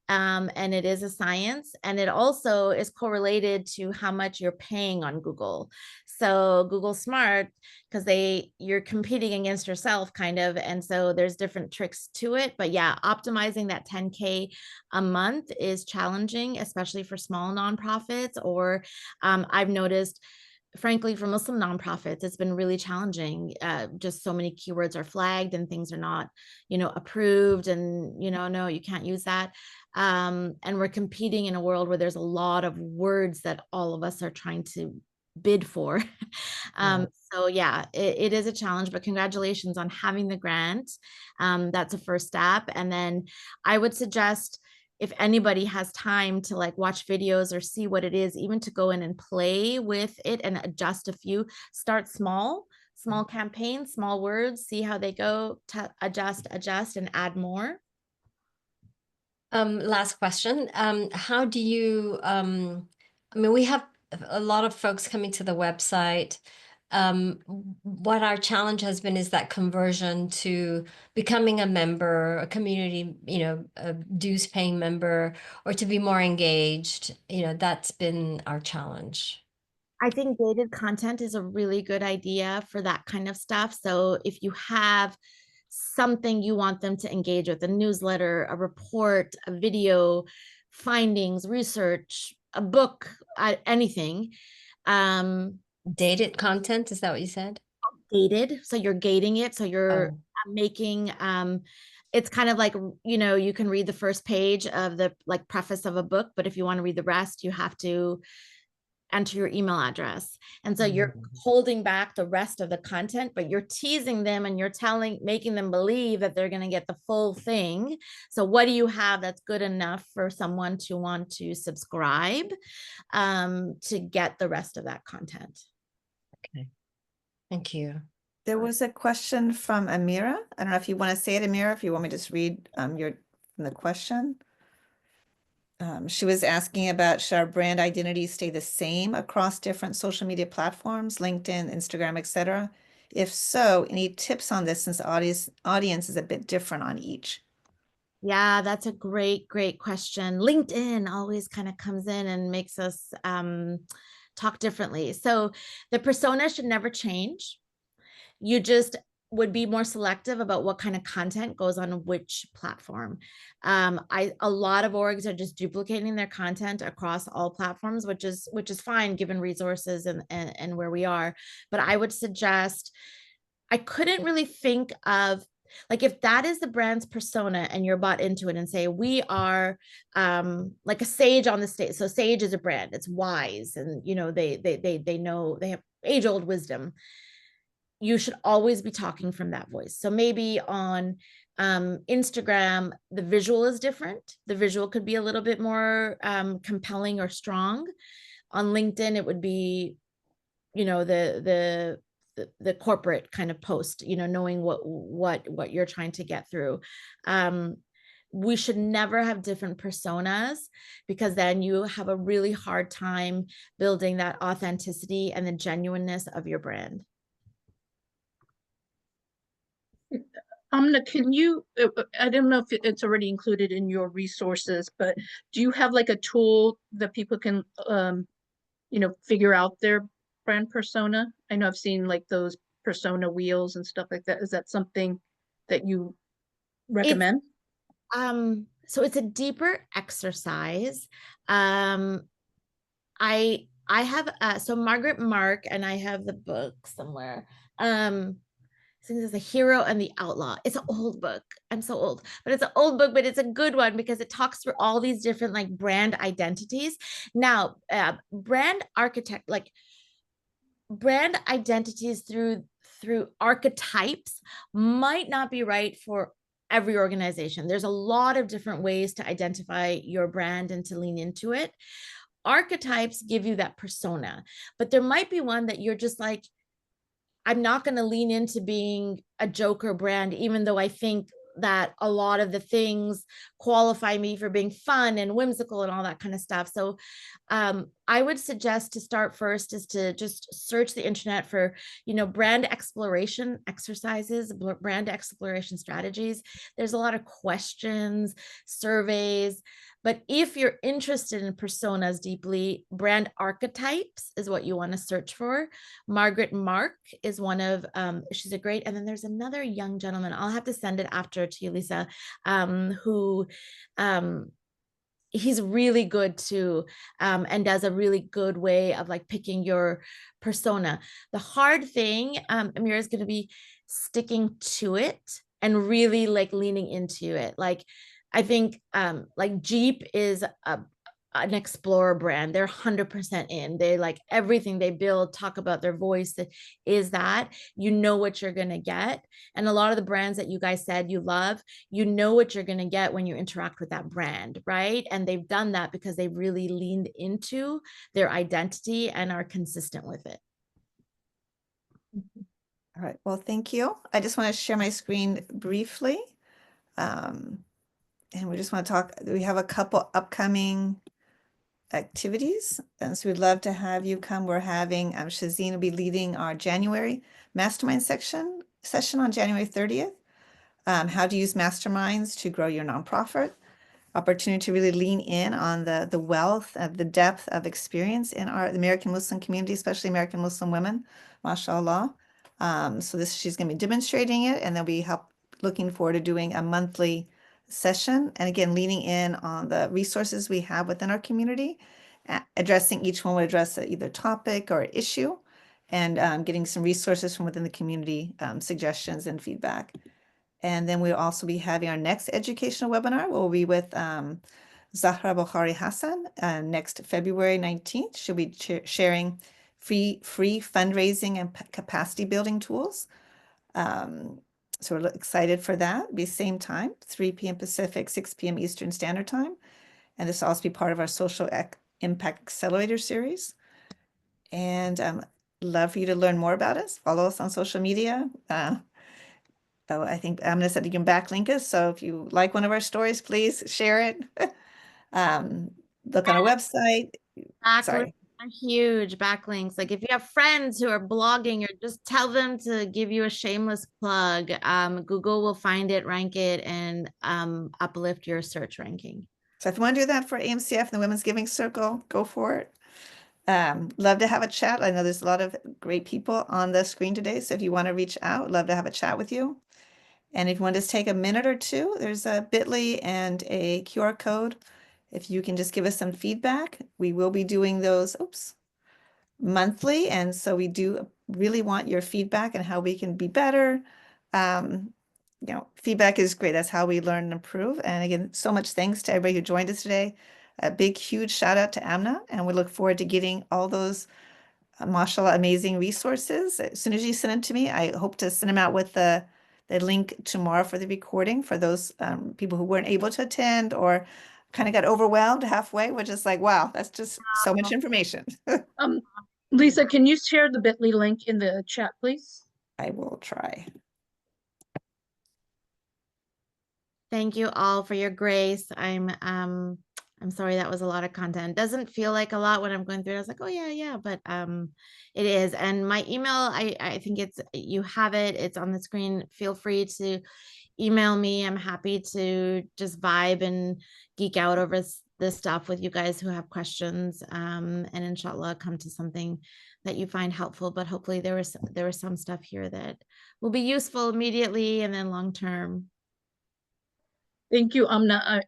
and it is a science, and it also is correlated to how much you're paying on Google. So Google Smart, because you're competing against yourself kind of, and so there's different tricks to it. But yeah, optimizing that 10K a month is challenging, especially for small nonprofits, or I've noticed, frankly, for Muslim nonprofits, it's been really challenging. Just so many keywords are flagged and things are not, approved, and, no, you can't use that. And we're competing in a world where there's a lot of words that all of us are trying to bid for. So yeah, it is a challenge, but congratulations on having the grant. That's a first step. And then I would suggest, if anybody has time to like watch videos or see what it is, even to go in and play with it and adjust a few, start small campaigns, small words, see how they go, to adjust and add more. Last question. How do you, I mean, we have a lot of folks coming to the website. What our challenge has been is that conversion to becoming a member, a community, a dues paying member, or to be more engaged. That's been our challenge. I think gated content is a really good idea for that kind of stuff. So if you have something you want them to engage with, a newsletter, a report, a video, findings, research, a book, anything. Dated content, is that what you said? Gated. So you're gating it. So you're making, it's kind of like, you can read the first page of the like preface of a book, but if you want to read the rest, you have to enter your email address. And so you're holding back the rest of the content, but you're teasing them and you're making them believe that they're going to get the full thing. So what do you have that's good enough for someone to want to subscribe, to get the rest of that content? Okay. Thank you. There was a question from Amira. I don't know if you want to say it, Amira, if you want me to just read from the question. She was asking about, should our brand identity stay the same across different social media platforms, LinkedIn, Instagram, etc.? If so, any tips on this, since the audience is a bit different on each? Yeah, that's a great question. LinkedIn always kind of comes in and makes us talk differently. So the persona should never change. You just would be more selective about what kind of content goes on which platform. A lot of orgs are just duplicating their content across all platforms, which is fine given resources and where we are. But I would suggest, I couldn't really think of, like, if that is the brand's persona and you're bought into it, and say, we are like a sage on the stage. So sage is a brand, it's wise, and they know, they have age-old wisdom. You should always be talking from that voice. So maybe on Instagram, the visual is different. The visual could be a little bit more compelling or strong. On LinkedIn, it would be, the corporate kind of post, knowing what you're trying to get through. We should never have different personas, because then you have a really hard time building that authenticity and the genuineness of your brand. Amna, can you, I don't know if it's already included in your resources, but do you have like a tool that people can, figure out their brand persona? I know I've seen like those persona wheels and stuff like that. Is that something that you recommend? So it's a deeper exercise. I have so Margaret Mark, and I have the book somewhere. I think there's The Hero and the Outlaw. It's an old book. I'm so old, but it's an old book, but it's a good one because it talks through all these different like brand identities. Now, brand architect, like brand identities through archetypes might not be right for every organization. There's a lot of different ways to identify your brand and to lean into it. Archetypes give you that persona, but there might be one that you're just like, I'm not going to lean into being a joker brand, even though I think that a lot of the things qualify me for being fun and whimsical and all that kind of stuff. So I would suggest to start first is to just search the internet for, brand exploration exercises, brand exploration strategies. There's a lot of questions, surveys. But if you're interested in personas deeply, brand archetypes is what you want to search for. Margaret Mark is one of, she's a great, and then there's another young gentleman, I'll have to send it after to you, Lisa, who, he's really good too, and does a really good way of like picking your persona. The hard thing, Amira, is going to be sticking to it and really like leaning into it. Like, I think like Jeep is an explorer brand. They're 100% in. They like everything they build, talk about their voice. That is that you know what you're going to get. And a lot of the brands that you guys said you love, you know what you're going to get when you interact with that brand, right? And they've done that because they really leaned into their identity and are consistent with it. All right, well, thank you. I just want to share my screen briefly. And we just want to talk, we have a couple upcoming activities. And so we'd love to have you come. We're having, Shazine will be leading our January mastermind session on January 30th. How to use masterminds to grow your nonprofit. Opportunity to really lean in on the wealth of the depth of experience in the American Muslim community, especially American Muslim women, mashallah. So she's going to be demonstrating it, and then we looking forward to doing a monthly session. And again, leaning in on the resources we have within our community, addressing each one would address either topic or issue, and getting some resources from within the community, suggestions and feedback. And then we'll also be having our next educational webinar. We'll be with Zahra Bukhari Hassan next February 19th. She'll be sharing free fundraising and capacity building tools. So we're excited for that. It'll be same time, 3 p.m. Pacific, 6 p.m. Eastern Standard Time. And this will also be part of our Social Impact Accelerator series. And love for you to learn more about us. Follow us on social media. So I think Amna said you can backlink us. So if you like one of our stories, please share it. Look on our website. Sorry. Huge backlinks. Like if you have friends who are blogging, or just tell them to give you a shameless plug. Google will find it, rank it, and uplift your search ranking. So if you want to do that for AMCF and the Women's Giving Circle, go for it. Love to have a chat. I know there's a lot of great people on the screen today. So if you want to reach out, love to have a chat with you. And if you want to just take a minute or two, there's a bit.ly and a QR code. If you can just give us some feedback, we will be doing those monthly. And so we do really want your feedback and how we can be better. Feedback is great. That's how we learn and improve. And again, so much thanks to everybody who joined us today. A big, huge shout out to Amna. And we look forward to getting all those mashallah, amazing resources. As soon as you send them to me, I hope to send them out with the link tomorrow for the recording for those people who weren't able to attend or kind of got overwhelmed halfway. We're just like, wow, that's just so much information. Lisa, can you share the bit.ly link in the chat, please? I will try. Thank you all for your grace. I'm I'm sorry that was a lot of content. Doesn't feel like a lot when I'm going through it. I was like, oh yeah, but it is. And my email, I think you have it. It's on the screen. Feel free to email me. I'm happy to just vibe and geek out over this stuff with you guys who have questions. And inshallah, come to something that you find helpful. But hopefully there was some stuff here that will be useful immediately and then long term. Thank you, Amna.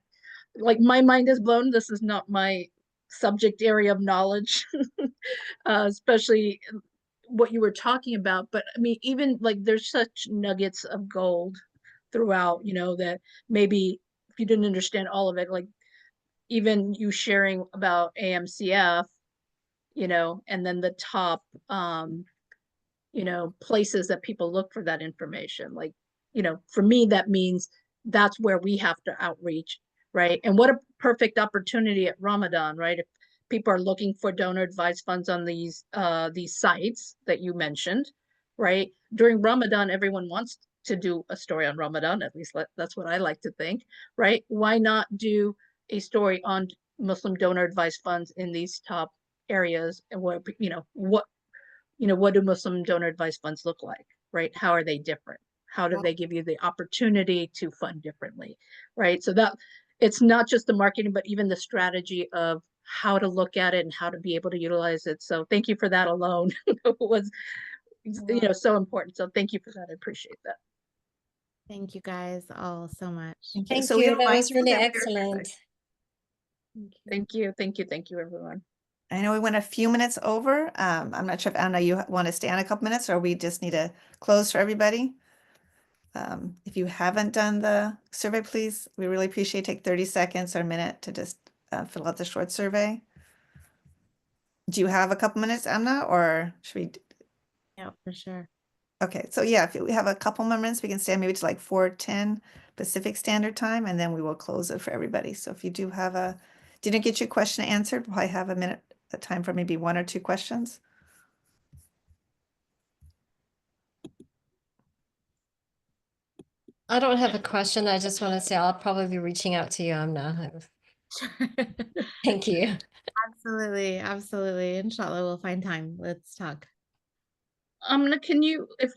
Like my mind is blown. This is not my subject area of knowledge, especially what you were talking about. But I mean, even like there's such nuggets of gold throughout, that maybe if you didn't understand all of it, like even you sharing about AMCF, and then the top, places that people look for that information. Like, for me, that means that's where we have to outreach, right? And what a perfect opportunity at Ramadan, right? If people are looking for donor advised funds on these sites that you mentioned, right? During Ramadan, everyone wants to do a story on Ramadan, at least that's what I like to think, right? Why not do a story on Muslim donor advised funds in these top areas, and what do Muslim donor advised funds look like, right? How are they different? How do they give you the opportunity to fund differently, right? So that it's not just the marketing, but even the strategy of how to look at it and how to be able to utilize it. So thank you for that alone. It was, so important. So thank you for that. I appreciate that. Thank you guys all so much. Thank So we you. have That was mindful really that we're- excellent. Thank you. Thank you. Thank you, everyone. I know we went a few minutes over. I'm not sure if Anna, you want to stay on a couple minutes, or we just need to close for everybody. If you haven't done the survey, please, we really appreciate take 30 seconds or a minute to just fill out the short survey. Do you have a couple minutes, Anna, or should we? Yeah, for sure. Okay, so yeah, if we have a couple more minutes, we can stay maybe to like 4:10 Pacific Standard Time, and then we will close it for everybody. So if you do have didn't get your question answered, we'll probably have a minute, a time for maybe 1 or 2 questions. I don't have a question. I just want to say I'll probably be reaching out to you, Amna. Thank you. Absolutely. Absolutely. Inshallah, we'll find time. Let's talk. Can you, if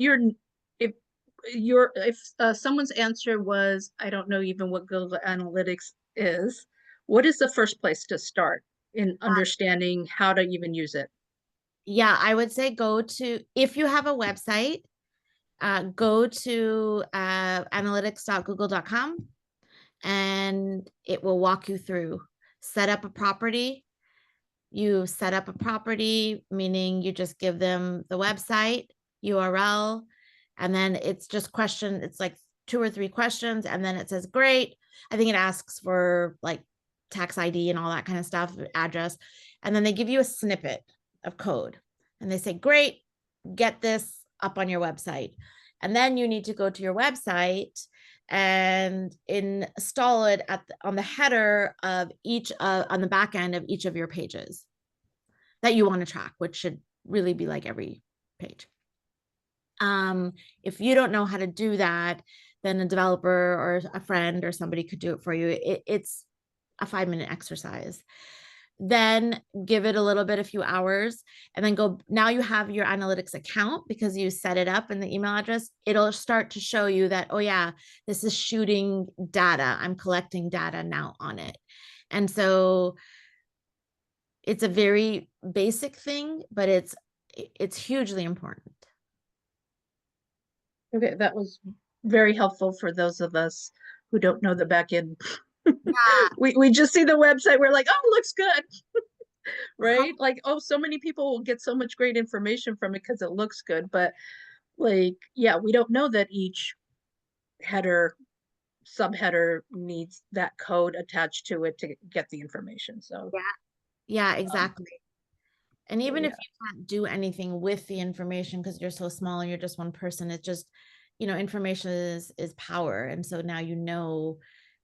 someone's answer was, I don't know even what Google Analytics is, what is the first place to start in understanding how to even use it? Yeah, I would say if you have a website, go to analytics.google.com and it will walk you through set up a property. You set up a property, meaning you just give them the website URL, and then it's just it's like 2 or 3 questions, and then it says great. I think it asks for like tax ID and all that kind of stuff, address, and then they give you a snippet of code and they say great, get this up on your website. And then you need to go to your website and install it on the header of each on the back end of each of your pages that you want to track, which should really be like every page. If you don't know how to do that, then a developer or a friend or somebody could do it for you. It's a 5-minute exercise. Then give it a few hours, and then go. Now you have your analytics account because you set it up in the email address. It'll start to show you that, oh yeah, this is shooting data. I'm collecting data now on it. And so it's a very basic thing, but it's hugely important. Okay, that was very helpful for those of us who don't know the back end. Yeah. We just see the website, we're like, oh, looks good. Right? Like, oh, so many people will get so much great information from it because it looks good. But like, yeah, we don't know that each header, subheader needs that code attached to it to get the information. So yeah, exactly. And even if yeah. you can't do anything with the information because you're so small and you're just one person, it's just, information is power. And so now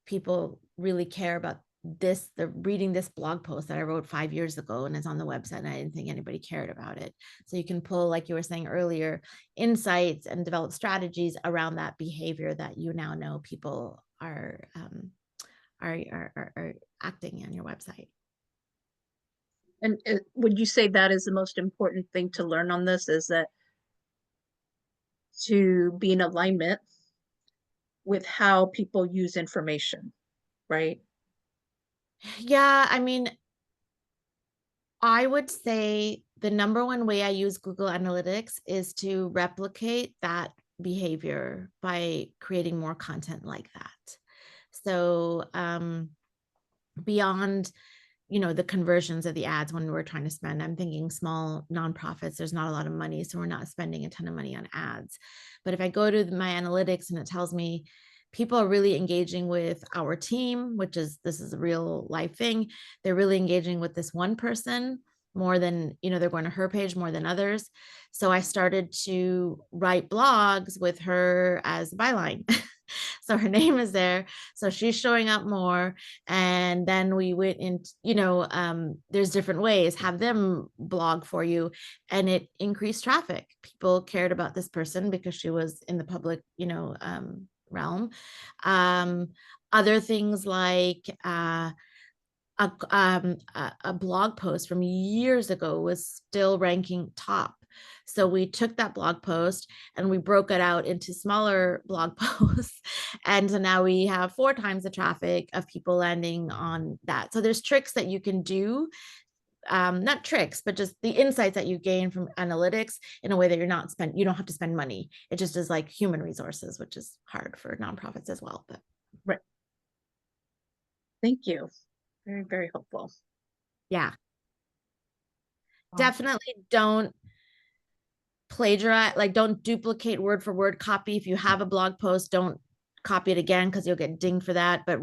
people really care about this. They're reading this blog post that I wrote 5 years ago and it's on the website, and I didn't think anybody cared about it. So you can pull, like you were saying earlier, insights and develop strategies around that behavior that you now know people are are acting on your website. And would you say that is the most important thing to learn on this, is that to be in alignment with how people use information, right? Yeah, I mean, I would say the number one way I use Google Analytics is to replicate that behavior by creating more content like that. So beyond, the conversions of the ads when we're trying to spend, I'm thinking small nonprofits, there's not a lot of money, so we're not spending a ton of money on ads. But if I go to my analytics and it tells me people are really engaging with our team, this is a real life thing. They're really engaging with this one person more than, they're going to her page more than others. So I started to write blogs with her as a byline. So her name is there. So she's showing up more. And then we went into, there's different ways, have them blog for you. And it increased traffic. People cared about this person because she was in the public, realm. Other things like a blog post from years ago was still ranking top. So we took that blog post and we broke it out into smaller blog posts. And so now we have 4 times the traffic of people landing on that. So there's tricks that you can do, not tricks, but just the insights that you gain from analytics in a way that you don't have to spend money. It just is like human resources, which is hard for nonprofits as well. But Right. Thank you. Very, very helpful. yeah. Definitely don't plagiarize, like don't duplicate word for word copy. If you have a blog post, don't copy it again because you'll get dinged for that, but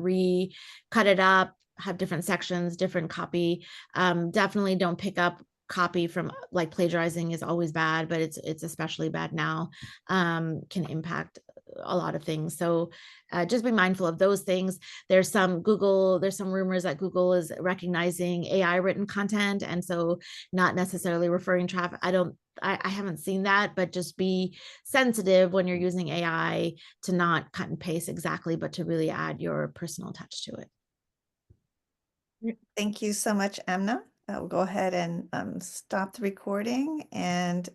cut it up, have different sections, different copy. Definitely don't pick up copy from, like, plagiarizing is always bad, but it's especially bad now. Can impact a lot of things. So just be mindful of those things. There's some rumors that Google is recognizing AI written content, and so not necessarily referring traffic. I haven't seen that, but just be sensitive when you're using AI to not cut and paste exactly, but to really add your personal touch to it. Thank you so much, Amna. We'll go ahead and stop the recording and